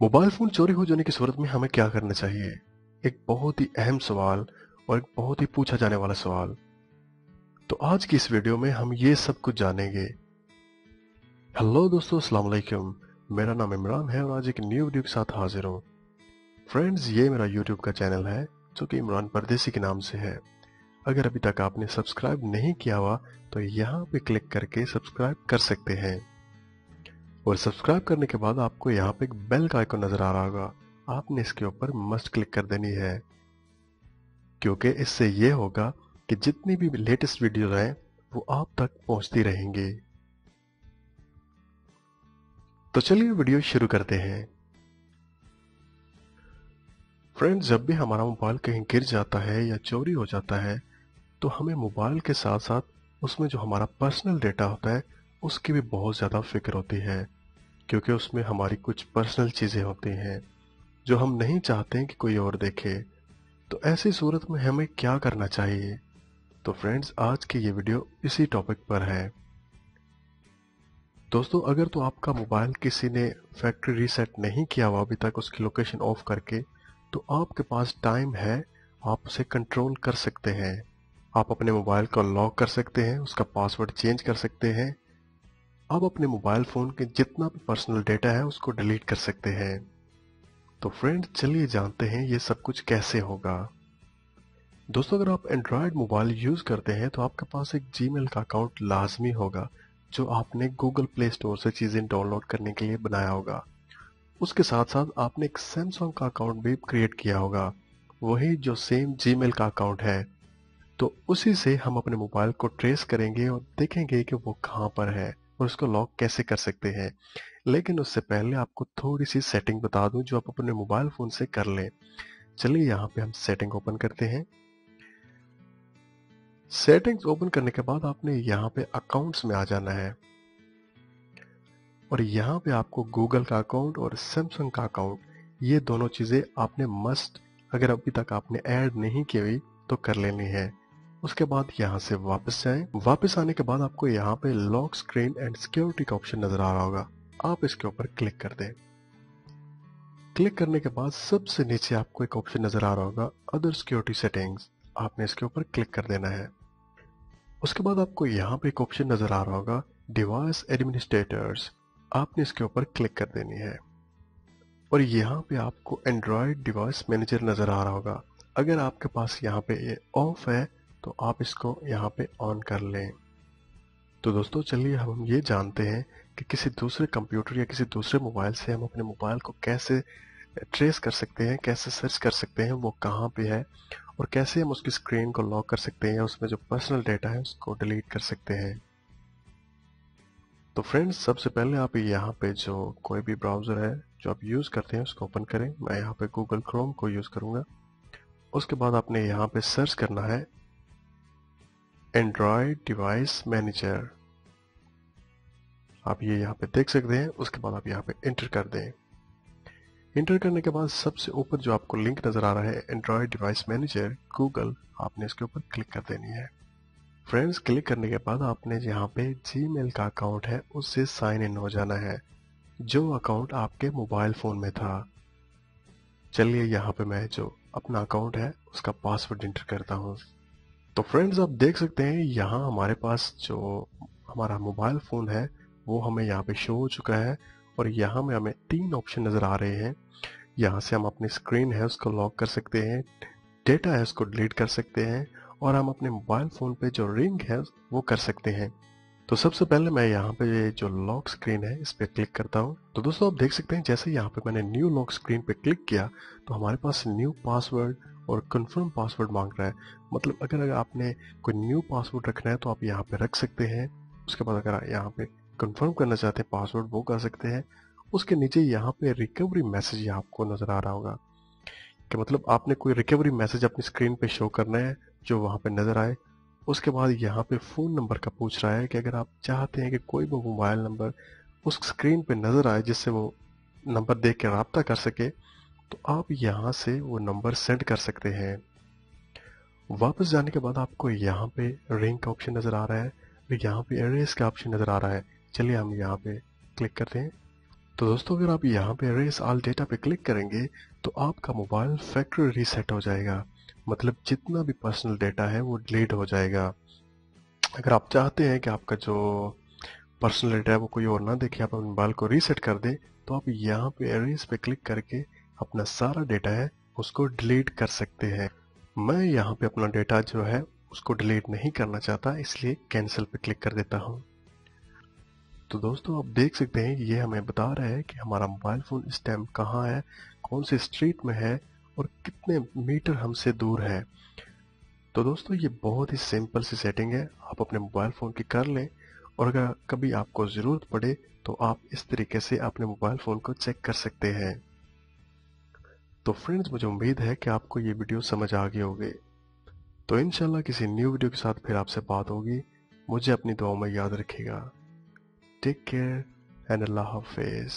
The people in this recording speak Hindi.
मोबाइल फोन चोरी हो जाने की सूरत में हमें क्या करना चाहिए? एक बहुत ही अहम सवाल और एक बहुत ही पूछा जाने वाला सवाल। तो आज की इस वीडियो में हम ये सब कुछ जानेंगे। हेलो दोस्तों, अस्सलाम वालेकुम। मेरा नाम इमरान है और आज एक न्यू वीडियो के साथ हाजिर हूँ। फ्रेंड्स, ये मेरा यूट्यूब का चैनल है जो कि इमरान परदेसी के नाम से है। अगर अभी तक आपने सब्सक्राइब नहीं किया हुआ तो यहाँ पे क्लिक करके सब्सक्राइब कर सकते हैं। और सब्सक्राइब करने के बाद आपको यहाँ पे एक बेल का आइकन नजर आ रहा होगा। आपने इसके ऊपर मस्ट क्लिक कर देनी है, क्योंकि इससे ये होगा कि जितनी भी लेटेस्ट वीडियो हैं वो आप तक पहुंचती रहेंगी। तो चलिए वीडियो शुरू करते हैं। फ्रेंड्स, जब भी हमारा मोबाइल कहीं गिर जाता है या चोरी हो जाता है तो हमें मोबाइल के साथ साथ उसमें जो हमारा पर्सनल डेटा होता है उसकी भी बहुत ज़्यादा फिक्र होती है, क्योंकि उसमें हमारी कुछ पर्सनल चीज़ें होती हैं जो हम नहीं चाहते हैं कि कोई और देखे। तो ऐसी सूरत में हमें क्या करना चाहिए? तो फ्रेंड्स, आज की ये वीडियो इसी टॉपिक पर है। दोस्तों, अगर तो आपका मोबाइल किसी ने फैक्ट्री रीसेट नहीं किया हुआ अभी तक उसकी लोकेशन ऑफ करके, तो आपके पास टाइम है, आप उसे कंट्रोल कर सकते हैं। आप अपने मोबाइल को लॉक कर सकते हैं, उसका पासवर्ड चेंज कर सकते हैं। आप अपने मोबाइल फोन के जितना भी पर्सनल डेटा है उसको डिलीट कर सकते हैं। तो फ्रेंड्स, चलिए जानते हैं ये सब कुछ कैसे होगा। दोस्तों, अगर आप एंड्रॉयड मोबाइल यूज करते हैं तो आपके पास एक जीमेल का अकाउंट लाजमी होगा जो आपने गूगल प्ले स्टोर से चीजें डाउनलोड करने के लिए बनाया होगा। उसके साथ साथ आपने एक सैमसंग का अकाउंट भी क्रिएट किया होगा, वही जो सेम जीमेल का अकाउंट है। तो उसी से हम अपने मोबाइल को ट्रेस करेंगे और देखेंगे कि वो कहाँ पर है और उसको लॉक कैसे कर सकते हैं। लेकिन उससे पहले आपको थोड़ी सी सेटिंग बता दूं जो आप अपने मोबाइल फोन से कर लें। चलिए यहाँ पे हम सेटिंग ओपन करते हैं। सेटिंग्स ओपन करने के बाद आपने यहाँ पे अकाउंट्स में आ जाना है और यहाँ पे आपको गूगल का अकाउंट और सैमसंग का अकाउंट, ये दोनों चीजें आपने मस्ट, अगर अभी तक आपने ऐड नहीं की हुई तो कर लेनी है। उसके बाद यहाँ से वापस जाएं। वापस आने के बाद आपको यहाँ पे लॉक स्क्रीन एंड सिक्योरिटी का ऑप्शन नजर आ रहा होगा, आप इसके ऊपर क्लिक कर दें। क्लिक करने के बाद सबसे नीचे आपको एक ऑप्शन नजर आ रहा होगा अदर सिक्योरिटी सेटिंग्स, आपने इसके ऊपर क्लिक कर देना है। उसके बाद आपको यहाँ पे एक ऑप्शन नजर आ रहा होगा डिवाइस एडमिनिस्ट्रेटर्स, आपने इसके ऊपर क्लिक कर देनी है। और यहाँ पे आपको एंड्रॉयड डिवाइस मैनेजर नजर आ रहा होगा। अगर आपके पास यहाँ पे ये ऑफ है तो आप इसको यहाँ पे ऑन कर लें। तो दोस्तों, चलिए हम ये जानते हैं कि किसी दूसरे कंप्यूटर या किसी दूसरे मोबाइल से हम अपने मोबाइल को कैसे ट्रेस कर सकते हैं, कैसे सर्च कर सकते हैं वो कहाँ पे है, और कैसे हम उसकी स्क्रीन को लॉक कर सकते हैं या उसमें जो पर्सनल डेटा है उसको डिलीट कर सकते हैं। तो फ्रेंड्स, सबसे पहले आप यहाँ पे जो कोई भी ब्राउज़र है जो आप यूज़ करते हैं उसको ओपन करें। मैं यहाँ पे गूगल क्रोम को यूज़ करूँगा। उसके बाद आपने यहाँ पे सर्च करना है एंड्रॉयड डिवाइस मैनेजर, आप ये यहाँ पे देख सकते हैं। उसके बाद आप यहाँ पे इंटर कर दें। इंटर करने के बाद सबसे ऊपर जो आपको लिंक नज़र आ रहा है एंड्रॉयड डिवाइस मैनेजर गूगल, आपने इसके ऊपर क्लिक कर देनी है। फ्रेंड्स, क्लिक करने के बाद आपने यहाँ पे जीमेल का अकाउंट है उससे साइन इन हो जाना है, जो अकाउंट आपके मोबाइल फोन में था। चलिए यहाँ पे मैं जो अपना अकाउंट है उसका पासवर्ड इंटर करता हूँ। तो फ्रेंड्स, आप देख सकते हैं यहाँ हमारे पास जो हमारा मोबाइल फोन है वो हमें यहाँ पे शो हो चुका है और यहाँ में हमें 3 ऑप्शन नजर आ रहे हैं। यहाँ से हम अपनी स्क्रीन है उसको लॉक कर सकते हैं, डेटा है उसको डिलीट कर सकते हैं, और हम अपने मोबाइल फोन पे जो रिंग है वो कर सकते हैं। तो सबसे पहले मैं यहाँ पे ये जो लॉक स्क्रीन है इस पे क्लिक करता हूँ। तो दोस्तों, आप देख सकते हैं जैसे यहाँ पे मैंने न्यू लॉक स्क्रीन पे क्लिक किया तो हमारे पास न्यू पासवर्ड और कंफर्म पासवर्ड मांग रहा है। मतलब अगर आपने कोई न्यू पासवर्ड रखना है तो आप यहाँ पे रख सकते हैं। उसके बाद अगर आप यहाँ पे कंफर्म करना चाहते हैं पासवर्ड वो कर सकते हैं। उसके नीचे यहाँ पे रिकवरी मैसेज आपको नजर आ रहा होगा कि मतलब आपने कोई रिकवरी मैसेज अपनी स्क्रीन पे शो करना है जो वहाँ पे नजर आए। उसके बाद यहाँ पे फ़ोन नंबर का पूछ रहा है कि अगर आप चाहते हैं कि कोई भी मोबाइल नंबर उस स्क्रीन पे नज़र आए जिससे वो नंबर देख के रब्ता कर सके, तो आप यहाँ से वो नंबर सेंड कर सकते हैं। वापस जाने के बाद आपको यहाँ पे रिंग का ऑप्शन नज़र आ रहा है और यहाँ पे एरेस का ऑप्शन नज़र आ रहा है। चलिए हम यहाँ पे क्लिक करते हैं। तो दोस्तों अगर आप यहाँ पे erase all data पे क्लिक करेंगे तो आपका मोबाइल फैक्ट्री रीसेट हो जाएगा, मतलब जितना भी पर्सनल डेटा है वो डिलीट हो जाएगा। अगर आप चाहते हैं कि आपका जो पर्सनल डेटा है वो कोई और ना देखे, आप अपने मोबाइल को रीसेट कर दें, तो आप यहाँ पे erase पे क्लिक करके अपना सारा डेटा है उसको डिलीट कर सकते हैं। मैं यहाँ पे अपना डेटा जो है उसको डिलीट नहीं करना चाहता, इसलिए कैंसिल पे क्लिक कर देता हूँ। तो दोस्तों आप देख सकते हैं ये हमें बता रहा है कि हमारा मोबाइल फ़ोन इस टाइम कहाँ है, कौन से स्ट्रीट में है और कितने मीटर हमसे दूर है। तो दोस्तों ये बहुत ही सिंपल सी सेटिंग है, आप अपने मोबाइल फ़ोन की कर लें और अगर कभी आपको ज़रूरत पड़े तो आप इस तरीके से अपने मोबाइल फ़ोन को चेक कर सकते हैं। तो फ्रेंड्स मुझे उम्मीद है कि आपको ये वीडियो समझ आ गई होगी। तो इंशाल्लाह किसी न्यू वीडियो के साथ फिर आपसे बात होगी। मुझे अपनी दुआओं में याद रखिएगा। टेक केयर एंड अल्लाह हाफिज़।